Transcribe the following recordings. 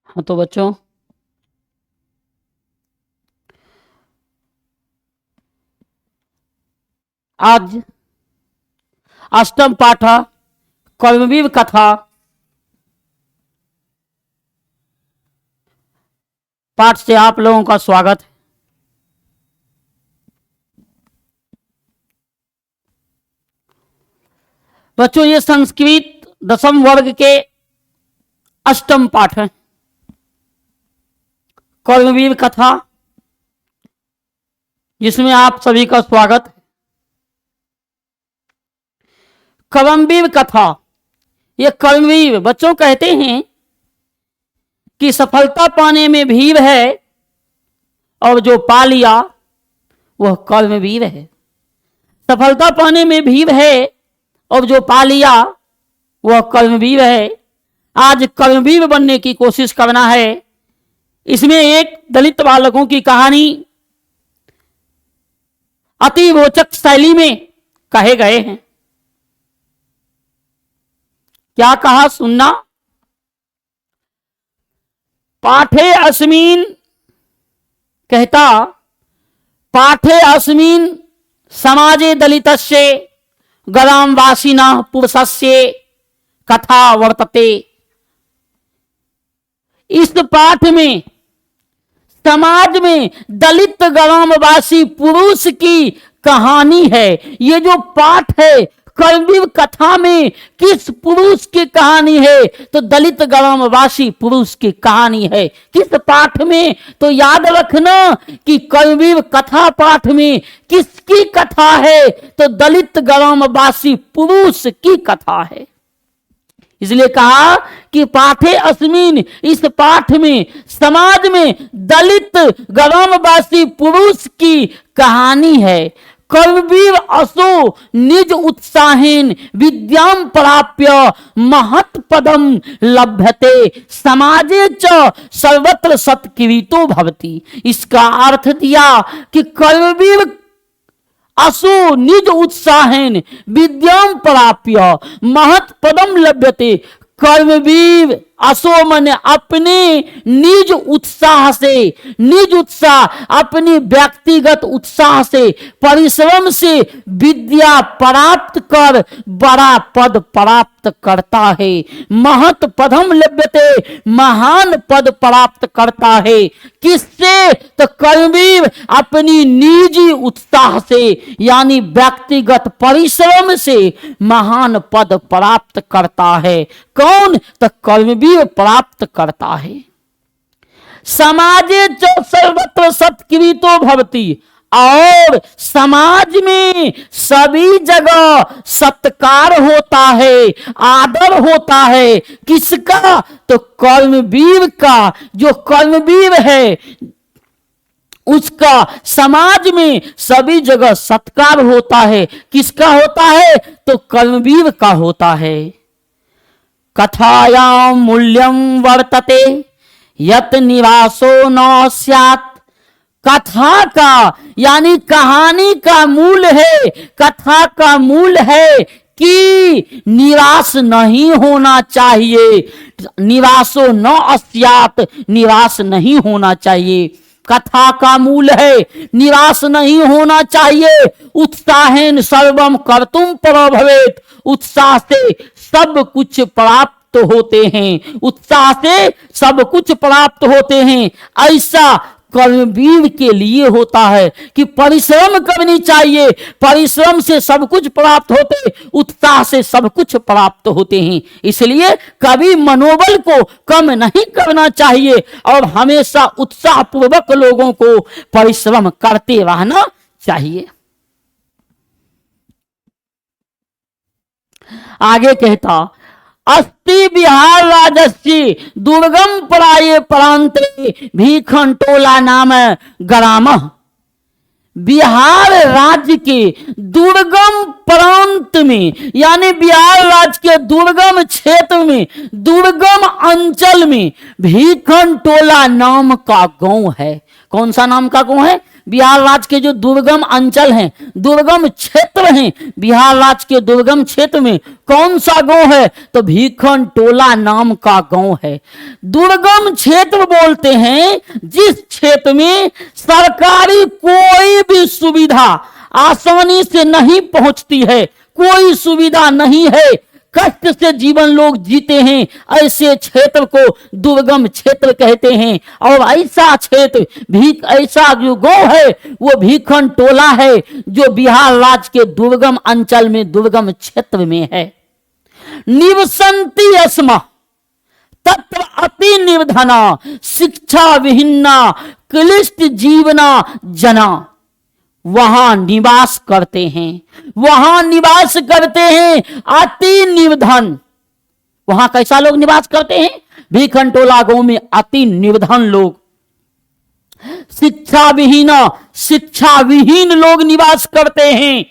हाँ तो बच्चों, आज अष्टम पाठ कर्मवीर कथा पाठ से आप लोगों का स्वागत है। बच्चों, ये संस्कृत दसम वर्ग के अष्टम पाठ है, कर्मवीर कथा, जिसमें आप सभी का स्वागत है। कर्मवीर कथा, ये कर्मवीर बच्चों कहते हैं कि सफलता पाने में भीर है और जो पा लिया वह कर्मवीर है। सफलता पाने में भीर है और जो पा लिया वह कर्मवीर है। आज कर्मवीर बनने की कोशिश करना है। इसमें एक दलित बालकों की कहानी अति रोचक शैली में कहे गए हैं। क्या कहा सुनना। पाठे अस्मिन, कहता पाठे अस्मिन समाजे दलितस्य ग्रामवासिनः पुरुषस्य कथा वर्तते। इस पाठ में समाज में दलित ग्रामवासी पुरुष की कहानी है। ये जो पाठ है कर्मवीर कथा में किस पुरुष की कहानी है? तो दलित ग्रामवासी पुरुष की कहानी है। किस पाठ में? तो याद रखना कि कर्मवीर कथा पाठ में किसकी कथा है? तो दलित ग्रामवासी पुरुष की कथा है। इसलिए कहा कि पाठे अस्मिन, इस पाठ में समाज में दलित ग्रामवासी पुरुष की कहानी है। कर्मवीर असो निज उत्साहेन विद्याम प्राप्य महत् पदम लभ्यते समाजे च सर्वत्र सत्कृतो भवति। इसका अर्थ दिया कि कर्मवीर असो निज उत्साहेन विद्याम प्राप्य महत् पदम लभ्यते। कर्मवीर असो मन अपने निज उत्साह से, निज उत्साह अपनी व्यक्तिगत उत्साह से, परिश्रम से विद्या प्राप्त कर बड़ा पद प्राप्त करता है। महत् पदम लभ्यते, महान पद प्राप्त करता है। किससे? तो कर्मवीर अपनी निजी उत्साह से यानी व्यक्तिगत परिश्रम से महान पद प्राप्त करता है। कौन? तो कर्मवीर प्राप्त करता है। समाजे च सर्वत्र सत्कृतो भवति, और समाज में सभी जगह सत्कार होता है, आदर होता है। किसका? तो कर्मवीर का। जो कर्मवीर है उसका समाज में सभी जगह सत्कार होता है। किसका होता है? तो कर्मवीर का होता है। कथायां मूल्यं वर्तते यत निवासो न स्यात्। कथा का यानी कहानी का मूल है, कथा का मूल है कि निवास नहीं होना चाहिए। निवासो न अस्यात्, निवास नहीं होना चाहिए। कथा का मूल है निवास नहीं होना चाहिए। उत्साहेन सर्वम कर्तुम परो भवेत्, उत्साह से सब कुछ प्राप्त होते हैं। उत्साह से सब कुछ प्राप्त होते हैं। ऐसा कर्मवीर के लिए होता है कि परिश्रम करनी चाहिए। परिश्रम से सब कुछ प्राप्त होते, उत्साह से सब कुछ प्राप्त होते हैं। इसलिए कभी मनोबल को कम नहीं करना चाहिए और हमेशा उत्साह पूर्वक लोगों को परिश्रम करते रहना चाहिए। आगे कहता अस्ति बिहार राजस्य दुर्गम पराये प्रांते भीखन टोला नाम ग्राम। बिहार राज्य के दुर्गम प्रांत में यानी बिहार राज्य के दुर्गम क्षेत्र में, दुर्गम अंचल में भीखन टोला नाम का गांव है। कौन सा नाम का गांव है? बिहार राज्य के जो दुर्गम अंचल हैं, दुर्गम क्षेत्र हैं, बिहार राज्य के दुर्गम क्षेत्र में कौन सा गांव है? तो भीखन टोला नाम का गांव है। दुर्गम क्षेत्र बोलते हैं जिस क्षेत्र में सरकारी कोई भी सुविधा आसानी से नहीं पहुंचती है, कोई सुविधा नहीं है, कष्ट से जीवन लोग जीते हैं, ऐसे क्षेत्र को दुर्गम क्षेत्र कहते हैं। और ऐसा क्षेत्र ऐसा जो गांव है वो भीखन टोला है, जो बिहार राज्य के दुर्गम अंचल में, दुर्गम क्षेत्र में है। निवसंति अस्मा तत्र अति निर्धना शिक्षा विहीना क्लिष्ट जीवना जना। वहां निवास करते हैं, वहां निवास करते हैं अति निर्धन। वहां कैसा लोग निवास करते हैं? भीखन टोला गांव में अति निर्धन लोग, शिक्षा विहीन लोग निवास करते हैं।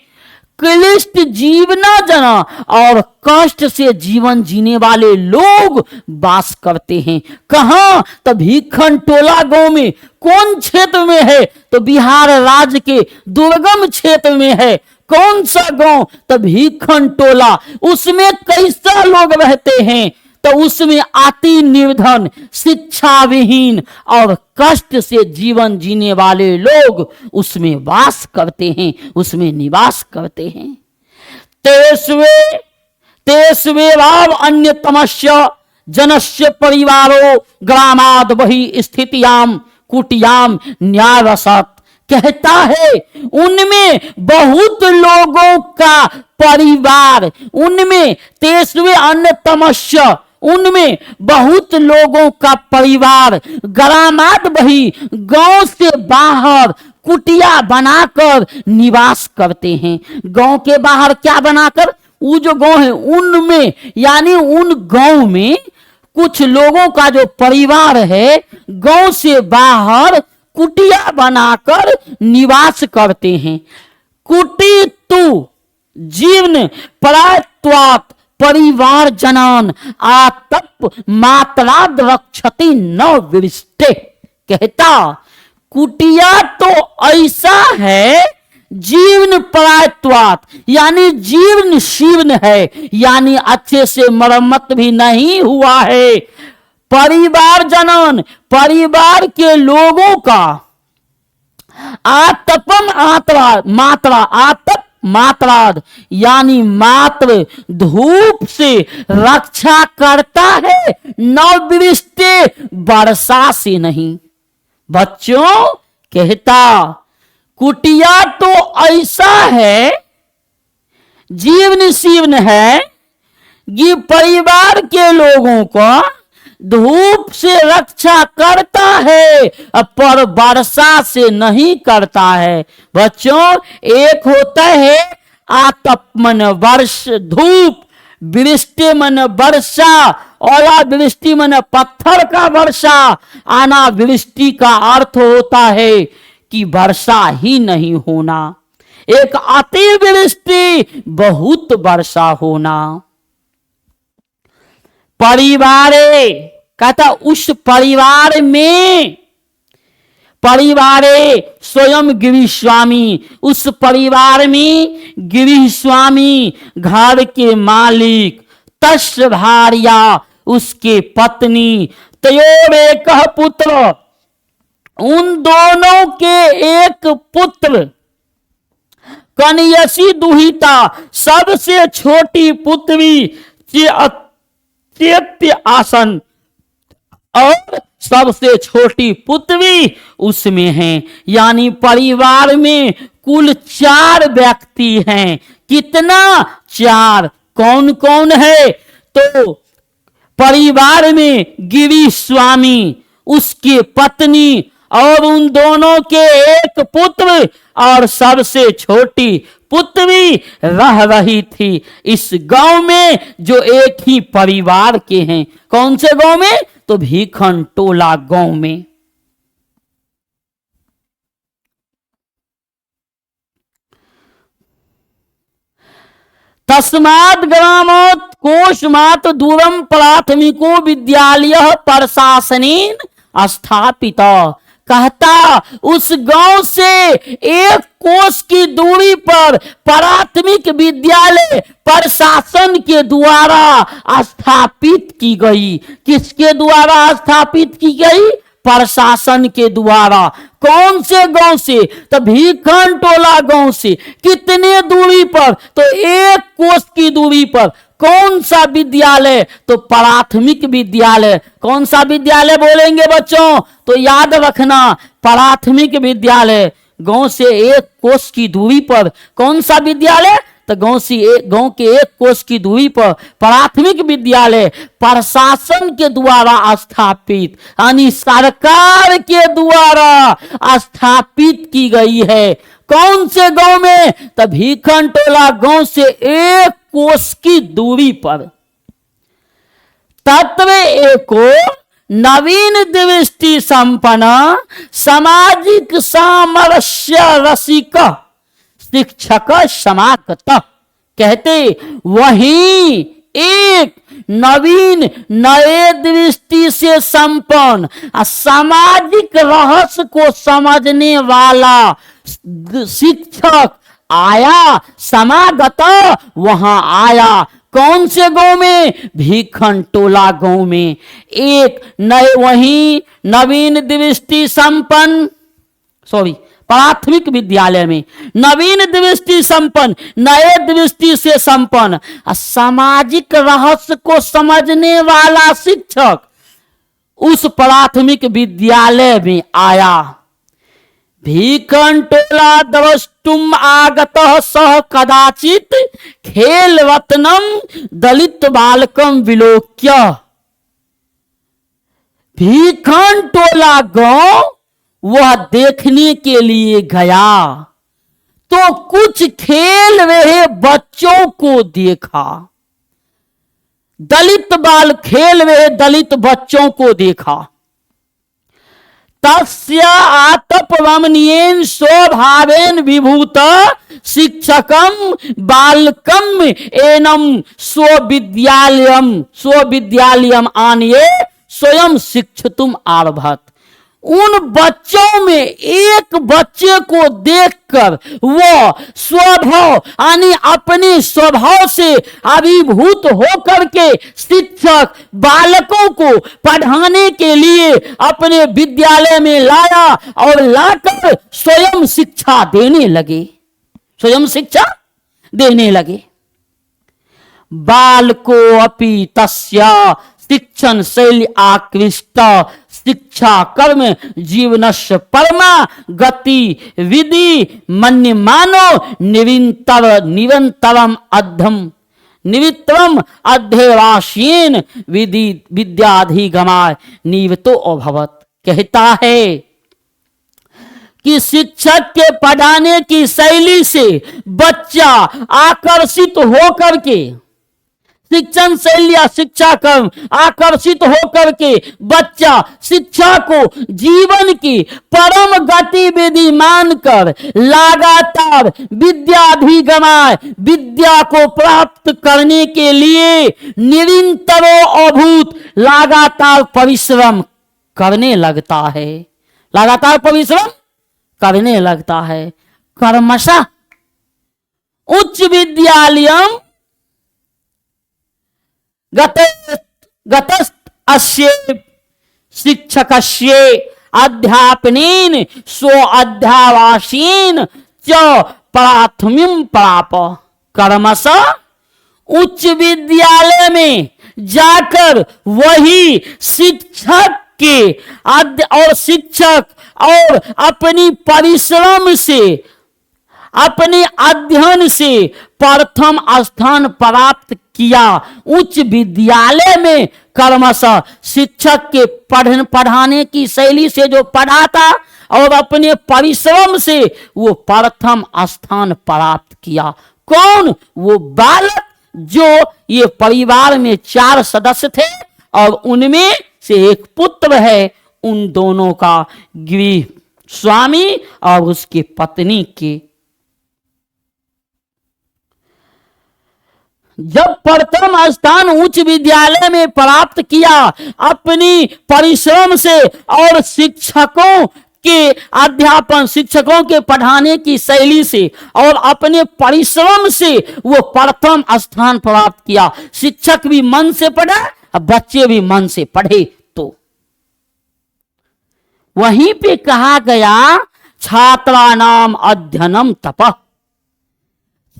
क्लिष्ट जीवना जना, और कष्ट से जीवन जीने वाले लोग वास करते हैं। कहां? तो भीखन टोला गांव में। कौन क्षेत्र में है? तो बिहार राज्य के दुर्गम क्षेत्र में है। कौन सा गांव? तो भीखन टोला। उसमें कैसा लोग रहते हैं? तो उसमें अति निर्धन, शिक्षा विहीन और कष्ट से जीवन जीने वाले लोग उसमें वास करते हैं, उसमें निवास करते हैं। तेस्वे भाव अन्यतमस्य जनस्य परिवारो ग्रामाद वही स्थितियाम कुटियाम न्यायवसत। कहता है उनमें बहुत लोगों का परिवार, उनमें तेस्वे अन्यतमस्य, उनमें बहुत लोगों का परिवार ग्रामात वही गांव से बाहर कुटिया बनाकर निवास करते हैं। गांव के बाहर क्या बनाकर? वो जो गांव है उनमें, यानी उन गांव में कुछ लोगों का जो परिवार है गांव से बाहर कुटिया बनाकर निवास करते हैं। कुटी तु जीवन प्रायत्वात परिवार जनान आतप मात्राद रक्षति न विरिष्टे। कहता कुटिया तो ऐसा है जीवन प्रायत्वात, यानी जीवन शीर्ण है, यानी अच्छे से मरम्मत भी नहीं हुआ है। परिवार जनन, परिवार के लोगों का आतपम मात्रा आतप मात्राद, यानी मात्र धूप से रक्षा करता है, नववृष्टि वर्षा से नहीं। बच्चों कहता कुटिया तो ऐसा है जीवन शीर्ण है कि परिवार के लोगों को धूप से रक्षा करता है पर वर्षा से नहीं करता है। बच्चों एक होता है आतप मन वर्ष धूप, वृष्टि मन वर्षा, ओला वृष्टि मन पत्थर का वर्षा। अनावृष्टि का अर्थ होता है कि वर्षा ही नहीं होना। एक अतिवृष्टि बहुत वर्षा होना। परिवारे कहता उस परिवार में, परिवारे स्वयं गिरी स्वामी, उस परिवार में गिरी स्वामी घर के मालिक, तस् भार्या उसके पत्नी, तयोर एक पुत्र, उन दोनों के एक पुत्र, कन्यसी दुहिता सबसे छोटी पुत्री चैत्य आसन, और सबसे छोटी पुत्री उसमें है। यानी परिवार में कुल 4 व्यक्ति हैं। कितना? 4। कौन कौन है? तो परिवार में गिरी स्वामी, उसकी पत्नी और उन दोनों के एक पुत्र और सबसे छोटी पुत्री रह रही थी इस गांव में जो एक ही परिवार के हैं। कौन से गांव में? तो भीखन टोला गांव में। तस्मात् ग्रामोत कोशमात दूरम प्राथमिको विद्यालय प्रशासनेन स्थापित। कहता उस गांव से 1 कोस की दूरी पर प्राथमिक विद्यालय प्रशासन के द्वारा स्थापित की गई। किसके द्वारा स्थापित की गई? प्रशासन के द्वारा। कौन से गांव से? तो भीखन टोला गांव से। कितने दूरी पर? तो 1 कोस की दूरी पर। कौन सा विद्यालय? तो प्राथमिक विद्यालय। कौन सा विद्यालय बोलेंगे बच्चों? तो याद रखना, प्राथमिक विद्यालय। गांव से 1 कोस की दूरी पर कौन सा विद्यालय? तो गांव के 1 कोस की दूरी पर प्राथमिक विद्यालय प्रशासन के द्वारा स्थापित, यानी सरकार के द्वारा स्थापित की गई है। कौन से गांव में? तो भीखन टोला गांव से 1 कोस की दूरी पर। तत्व एको नवीन दृष्टि संपन्न सामाजिक सामरस्य रसिक शिक्षक समागत। कहते वहीं एक नवीन नए दृष्टि से संपन्न सामाजिक रहस्य को समझने वाला शिक्षक आया, समागत वहां आया। कौन से गांव में? भीखन टोला गांव में। एक नए वहीं नवीन दृष्टि संपन्न प्राथमिक विद्यालय में नवीन दृष्टि संपन्न, नए दृष्टि से संपन्न सामाजिक रहस्य को समझने वाला शिक्षक उस प्राथमिक विद्यालय में आया। भीखन टोला द्रष्टुम आगत सह कदाचित खेल रत्नम दलित बालकम विलोक्य। भीखन टोला गांव वह देखने के लिए गया तो कुछ खेल रहे बच्चों को देखा। दलित बाल खेल रहे दलित बच्चों को देखा। तस्य आतप रमणीयेन स्वभावेन विभूत शिक्षकम बालकम एनम स्वविद्यालयम आनिये स्वयं शिक्षितुम आरभत। उन बच्चों में एक बच्चे को देखकर वो स्वभाव यानी अपने स्वभाव से अभिभूत होकर के शिक्षक बालकों को पढ़ाने के लिए अपने विद्यालय में लाया और लाकर स्वयं शिक्षा देने लगे। बालको अपि तस्य शिक्षण शैली आकृष्ट शिक्षा कर्म जीवनस्य परमा गति विधि मन्यमानो निरंतरम अध्यवासीन विद्याधिगमाय निवतो अभवत। कहता है कि शिक्षक के पढ़ाने की शैली से बच्चा आकर्षित होकर के शिक्षण शैली या शिक्षा कर्म आकर्षित होकर के बच्चा शिक्षा को जीवन की परम गतिविधि मानकर लगातार विद्याधिगमाय विद्या को प्राप्त करने के लिए निरंतरो अभूत लगातार परिश्रम करने लगता है। कर्मशः उच्च विद्यालयम गतस्त अस्य शिक्षकस्य अध्यापनेन स्व अध्यावासीन च प्राथमिम प्राप। कर्मशः उच्च विद्यालय में जाकर वही शिक्षक और अपनी परिश्रम से अपने अध्ययन से प्रथम स्थान प्राप्त किया। उच्च विद्यालय में कर्मशः शिक्षक के पढ़ाने की शैली से जो पढ़ाता और अपने परिश्रम से वो प्रथम स्थान प्राप्त किया। कौन? वो बालक जो ये परिवार में 4 सदस्य थे और उनमें से एक पुत्र है। उन दोनों का गृह स्वामी और उसकी पत्नी के जब प्रथम स्थान उच्च विद्यालय में प्राप्त किया अपनी परिश्रम से और शिक्षकों के अध्यापन, शिक्षकों के पढ़ाने की शैली से और अपने परिश्रम से वो प्रथम स्थान प्राप्त किया। शिक्षक भी मन से पढ़ा, बच्चे भी मन से पढ़े। तो वहीं पे कहा गया छात्राणाम अध्ययनम तपः,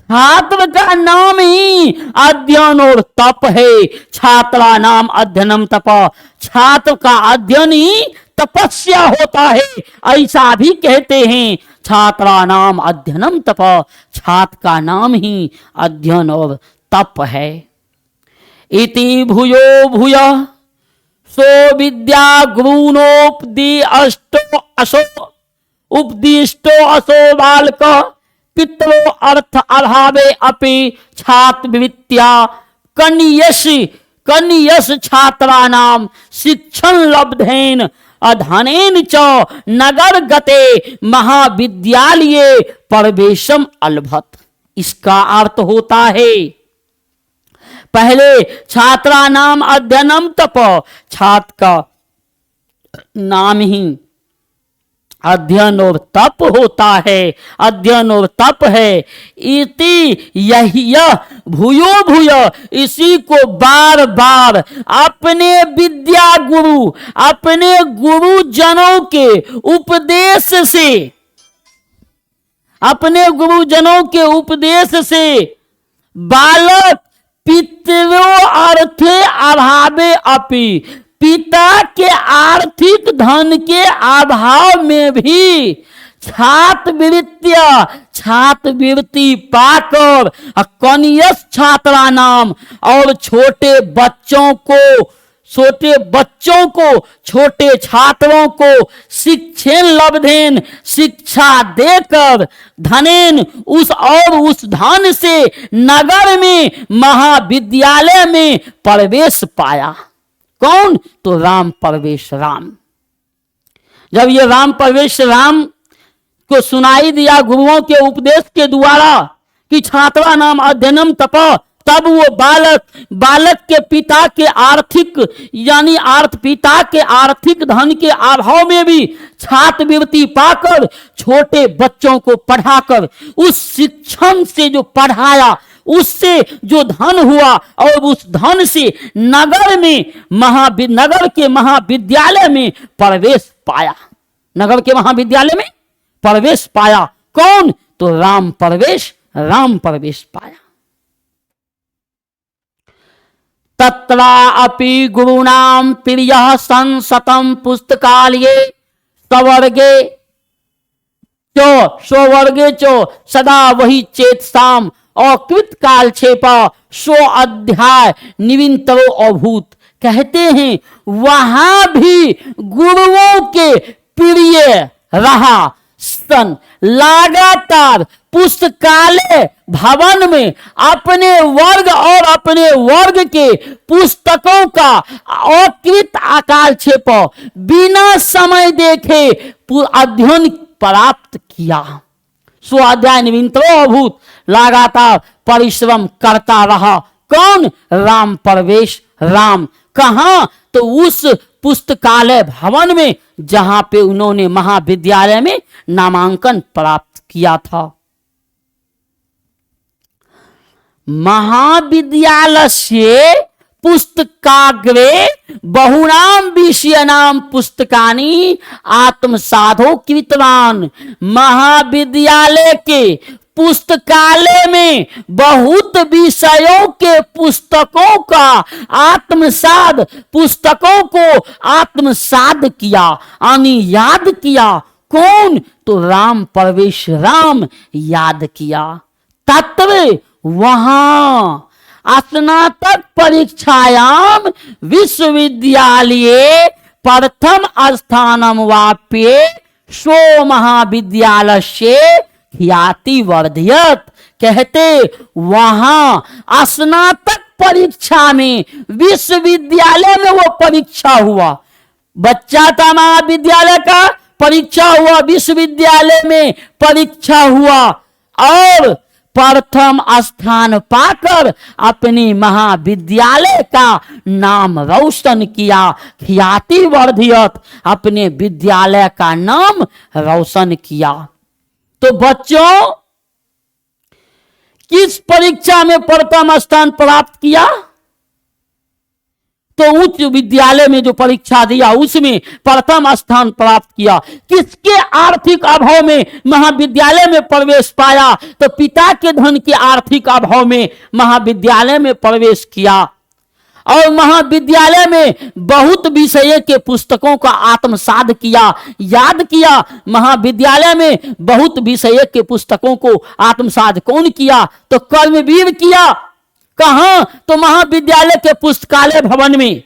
छात्र का नाम ही अध्ययन और तप है। छात्रा नाम अध्ययनम तप, छात्र का अध्ययन ही तपस्या होता है, ऐसा भी कहते हैं। छात्रा नाम अध्ययनम तप, छात्र का नाम ही अध्ययन और तप है। इति भूयो भूय सो विद्या गुरुनोपदी अष्टो असो उपदिष्टो असो बालक पितरो अर्थ अभावे अपि छात्रवृत्त्या कन्यस छात्राणाम शिक्षण लब्धेन अधनेन च नगर गते महाविद्यालये प्रवेशम अलभत। इसका अर्थ होता है, पहले छात्राणाम अध्ययनम तप, छात्र का नाम ही अध्ययन और तप होता है, अध्ययन और तप है। इति यह भूयो भूय, इसी को बार बार अपने विद्या गुरु, अपने गुरुजनों के उपदेश से, अपने गुरुजनों के उपदेश से बालक पितरो अर्थे अभावे अपि, पिता के आर्थिक धन के अभाव में भी छात्रवृत्ति पाकर कन्यस छात्रा नाम और छोटे छात्रों को शिक्षण लब्धेन शिक्षा देकर धनेन उस धन से नगर में महाविद्यालय में प्रवेश पाया। कौन? तो राम प्रवेश राम। जब ये राम प्रवेश राम को सुनाई दिया गुरुओं के उपदेश के द्वारा कि छात्रा नाम अध्ययनम तप, तब वो बालक के पिता के पिता के आर्थिक धन के अभाव में भी छात्रवृत्ति पाकर छोटे बच्चों को पढ़ाकर उस शिक्षण से जो पढ़ाया, उससे जो धन हुआ और उस धन से नगर के महाविद्यालय में प्रवेश पाया, नगर के महाविद्यालय में प्रवेश पाया। कौन? तो राम प्रवेश पाया। तत्रा अपि गुरुणाम प्रियः संसतम पुस्तकालये स्ववर्गे चो सदा वही चेतसाम अकृत कालक्षेप सो अध्याय निविंतरो अभूत। कहते हैं वहां भी गुरुओं के प्रिय रहा सन, लगातार पुस्तकालय भवन में अपने वर्ग के पुस्तकों का अकृत कालक्षेप बिना समय देखे अध्ययन प्राप्त किया। स्वाध्याय निविंतरो अभूत, लगातार परिश्रम करता रहा। कौन? राम प्रवेश राम। कहां? तो उस पुस्तकालय भवन में जहां पे उन्होंने महाविद्यालय में नामांकन प्राप्त किया था। महाविद्यालय से पुस्तकाग्रे बहुनाम विषयानाम पुस्तकानि आत्मसाधो कृतवान। महाविद्यालय के पुस्तकालय में बहुत विषयों के पुस्तकों को आत्मसाद किया, याद किया। कौन? तो राम प्रवेश राम याद किया। तत्व वहां स्नातक परीक्षायाम विश्वविद्यालये प्रथम स्थानम वाप्ये सो महाविद्यालय से ख्याति वर्धयत। कहते वहां स्नातक परीक्षा में, विश्वविद्यालय में वो परीक्षा हुआ। बच्चा था महाविद्यालय का, परीक्षा हुआ, विश्वविद्यालय में परीक्षा हुआ और प्रथम स्थान पाकर अपने महाविद्यालय का नाम रोशन किया। ख्याति वर्धियत, अपने विद्यालय का नाम रोशन किया। तो बच्चों, किस परीक्षा में प्रथम स्थान प्राप्त किया? तो उच्च विद्यालय में जो परीक्षा दिया उसमें प्रथम स्थान प्राप्त किया। किसके आर्थिक अभाव में महाविद्यालय में प्रवेश पाया? तो पिता के धन के आर्थिक अभाव में महाविद्यालय में प्रवेश किया और महाविद्यालय में बहुत विषय के पुस्तकों का आत्मसात किया, याद किया। महाविद्यालय में बहुत विषय के पुस्तकों को आत्मसात कौन किया? तो कर्मवीर किया। कहां? तो महाविद्यालय के पुस्तकालय भवन में।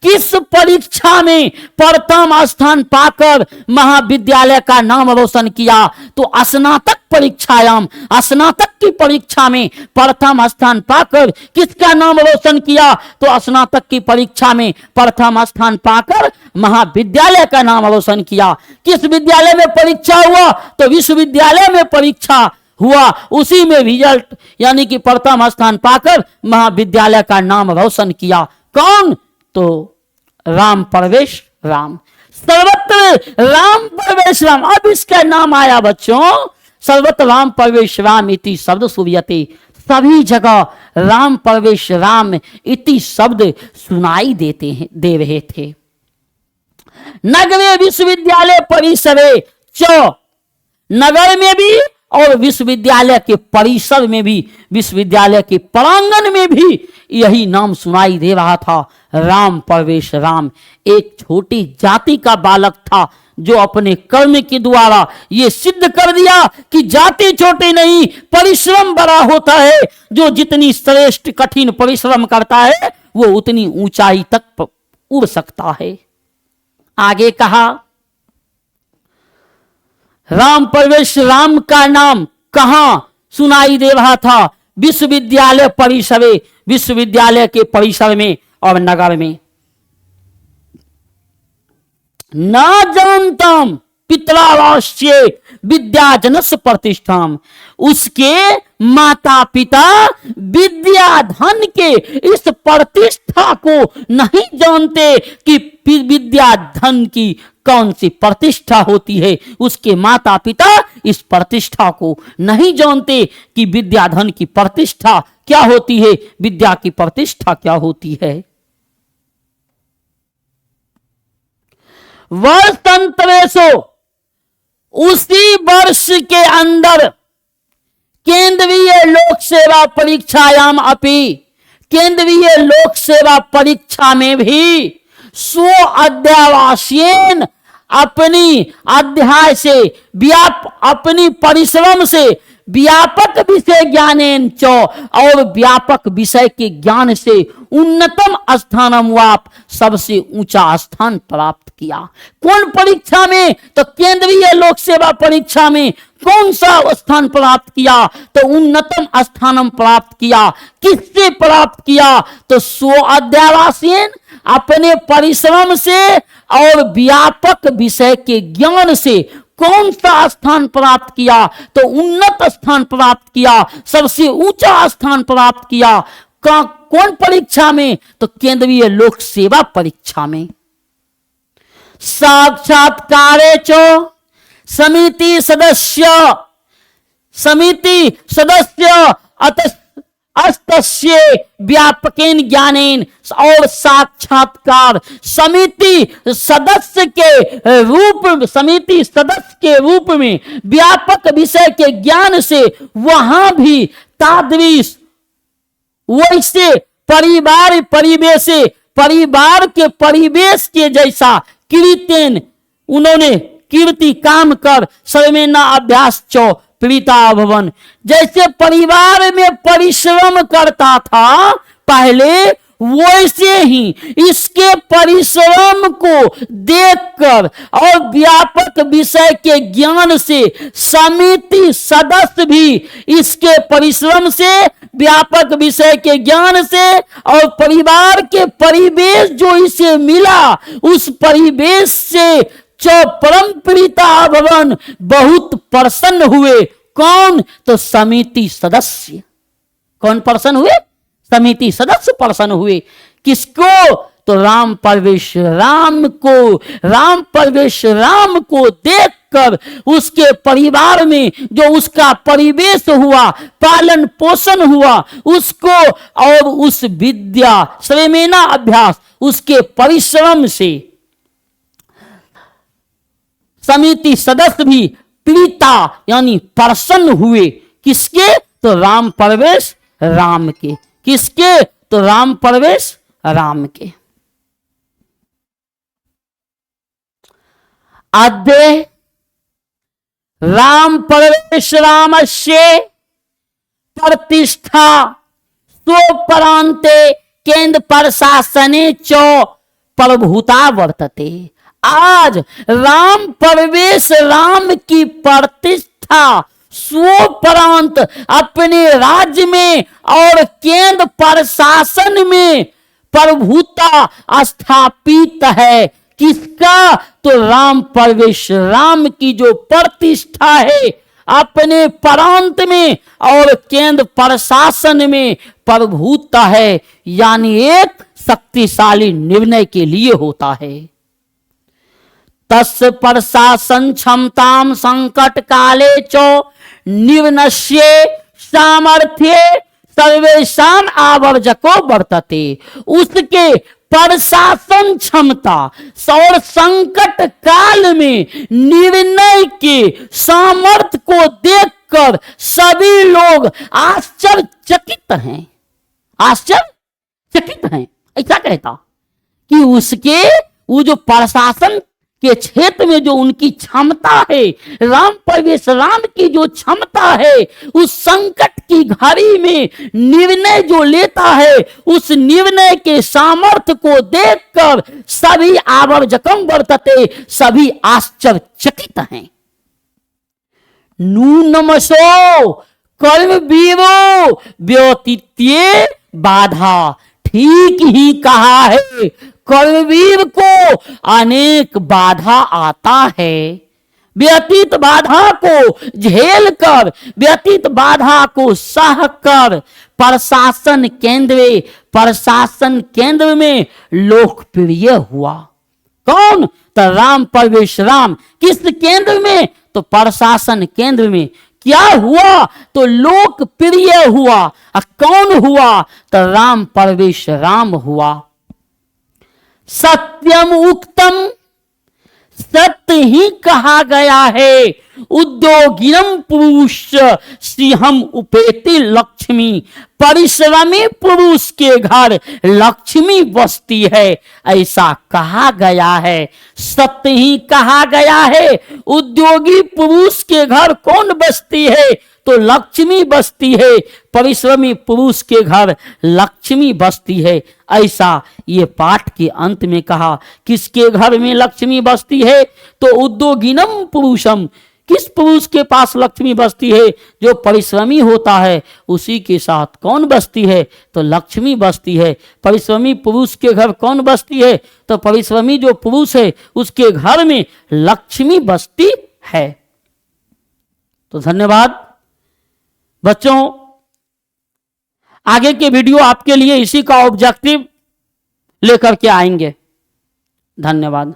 किस परीक्षा में प्रथम स्थान पाकर महाविद्यालय का नाम रोशन किया? तो स्नातक परीक्षायाम, स्नातक की परीक्षा में प्रथम स्थान पाकर किसका नाम रोशन किया? तो स्नातक की परीक्षा में प्रथम स्थान पाकर महाविद्यालय का नाम रोशन किया। किस विद्यालय में परीक्षा हुआ? तो विश्वविद्यालय में परीक्षा हुआ, उसी में रिजल्ट यानी कि प्रथम स्थान पाकर महाविद्यालय का नाम रोशन किया। कौन? तो राम प्रवेश राम, सर्वत्र राम प्रवेश राम। अब इसका नाम आया बच्चों, सर्वत्र राम प्रवेश राम इति शब्द सुव्यते। सभी जगह राम प्रवेश राम इति शब्द सुनाई दे रहे थे। नगरे विश्वविद्यालय परिसरे च, नगर में भी और विश्वविद्यालय के परिसर में भी, विश्वविद्यालय के प्रांगण में भी यही नाम सुनाई दे रहा था, राम प्रवेश राम। एक छोटी जाति का बालक था जो अपने कर्म के द्वारा ये सिद्ध कर दिया कि जाति छोटी नहीं, परिश्रम बड़ा होता है। जो जितनी श्रेष्ठ कठिन परिश्रम करता है वो उतनी ऊंचाई तक उड़ सकता है। आगे कहा, राम प्रवेश राम का नाम कहां सुनाई दे रहा था? विश्वविद्यालय परिसरे, विश्वविद्यालय के परिसर में और नगर में। न जानतम पितरावास्य विद्याजनस प्रतिष्ठाम, उसके माता पिता विद्या धन के इस प्रतिष्ठा को नहीं जानते कि विद्या धन की कौन सी प्रतिष्ठा होती है। उसके माता पिता इस प्रतिष्ठा को नहीं जानते कि विद्या धन की प्रतिष्ठा क्या होती है, विद्या की प्रतिष्ठा क्या होती है। वर्षांतरेशो, उसी वर्ष के अंदर केंद्रीय लोक सेवा परीक्षायाम अपि, केंद्रीय लोक सेवा परीक्षा में भी स्व अध्यावास्येन, अपनी अध्याय से अपनी परिश्रम से व्यापक विषय ज्ञानेन च, और व्यापक विषय के ज्ञान से उन्नतम स्थानम वाप, सबसे ऊंचा स्थान प्राप्त किया। कौन परीक्षा में? तो केंद्रीय लोक सेवा परीक्षा में कौन सा स्थान प्राप्त किया? तो उन्नतम स्थानम प्राप्त किया। किससे प्राप्त किया? तो स्व अध्यावास्येन, अपने परिश्रम से और व्यापक विषय के ज्ञान से कौन सा स्थान प्राप्त किया? तो उन्नत स्थान प्राप्त किया, सबसे ऊंचा स्थान प्राप्त किया। कौन परीक्षा में? तो केंद्रीय लोक सेवा परीक्षा में। साक्षात्कारे चो समिति सदस्य, समिति सदस्य अस्तस्य व्यापकेन ज्ञानेन, और साक्षात्कार समिति सदस्य के रूप, समिति सदस्य के रूप में व्यापक विषय के ज्ञान से वहां भी तादृश वैसे परिवार परिवेश, परिवार के परिवेश के जैसा कीर्तन, उन्होंने कीर्ति काम कर सर्वेना अभ्यास चो प्रीता भवन, जैसे परिवार में परिश्रम करता था पहले, वैसे ही इसके परिश्रम को देखकर और व्यापक विषय के ज्ञान से समिति सदस्य भी इसके परिश्रम से, व्यापक विषय के ज्ञान से और परिवार के परिवेश जो इसे मिला उस परिवेश से जो परम प्रीता भवन बहुत प्रसन्न हुए। कौन? तो समिति सदस्य। कौन प्रसन्न हुए? समिति सदस्य प्रसन्न हुए। किसको? तो राम परवेश राम को, राम परवेश राम को देखकर उसके परिवार में जो उसका परिवेश हुआ, पालन पोषण हुआ उसको, और उस विद्या श्रमेना अभ्यास, उसके परिश्रम से समिति सदस्य भी प्रीता यानी प्रसन्न हुए। किसके? तो राम परवेश राम के। किसके? तो राम परवेश राम के। अद्य राम परवेश रामस्य प्रतिष्ठा स्वपरांते केंद्र प्रशासने च प्रभुता वर्तते। आज राम परवेश राम की प्रतिष्ठा स्वपरांत अपने राज्य में और केंद्र प्रशासन में प्रभुता स्थापित है। किसका? तो राम परवेश राम की जो प्रतिष्ठा है अपने प्रांत में और केंद्र प्रशासन में प्रभुता है, यानी एक शक्तिशाली निर्णय के लिए होता है। तस् प्रशासन क्षमताम संकट काले चो निर्णस्य सामर्थ्य सर्वेशान आवर्जको वर्तते। उसके प्रशासन क्षमता और संकट काल में निर्णय के सामर्थ्य को देखकर सभी लोग आश्चर्यचकित हैं। आश्चर्यचकित हैं। ऐसा कहता कि उसके वो जो प्रशासन के क्षेत्र में जो उनकी क्षमता है, राम परवेश राम की जो क्षमता है, उस संकट की घड़ी में निर्णय जो लेता है, उस निर्णय के सामर्थ्य को देखकर सभी आवर्जकम वर्तते, सभी आश्चर्यचकित हैं। नूनमसो कर्म वीरो व्यतीत्ये बाधा। ठीक ही कहा है, कर्मवीर को अनेक बाधा आता है। व्यतीत बाधा को झेल कर, व्यतीत बाधा को सह कर प्रशासन केंद्र में लोकप्रिय हुआ। कौन? तो राम परवेश राम। किस केंद्र में? तो प्रशासन केंद्र में। क्या हुआ? तो लोकप्रिय हुआ। कौन हुआ? तो राम परवेश राम हुआ। सत्यम उक्तम, सत्य ही कहा गया है। उद्योगिनम पुरुष श्रीहम उपेति लक्ष्मी। परिश्रमी पुरुष के घर लक्ष्मी बसती है, ऐसा कहा गया है। सत्य ही कहा गया है। उद्योगी पुरुष के घर कौन बसती है? तो लक्ष्मी बसती है। परिश्रमी पुरुष के घर लक्ष्मी बसती है, ऐसा ये पाठ के अंत में कहा। किसके घर में लक्ष्मी बसती है? तो उद्योगिनम पुरुषम। किस पुरुष के पास लक्ष्मी बसती है? जो परिश्रमी होता है उसी के साथ कौन बसती है? तो लक्ष्मी बसती है। परिश्रमी पुरुष के घर कौन बसती है? तो परिश्रमी जो पुरुष है उसके घर में लक्ष्मी बसती है। तो धन्यवाद बच्चों। आगे के वीडियो आपके लिए इसी का ऑब्जेक्टिव लेकर के आएंगे। धन्यवाद।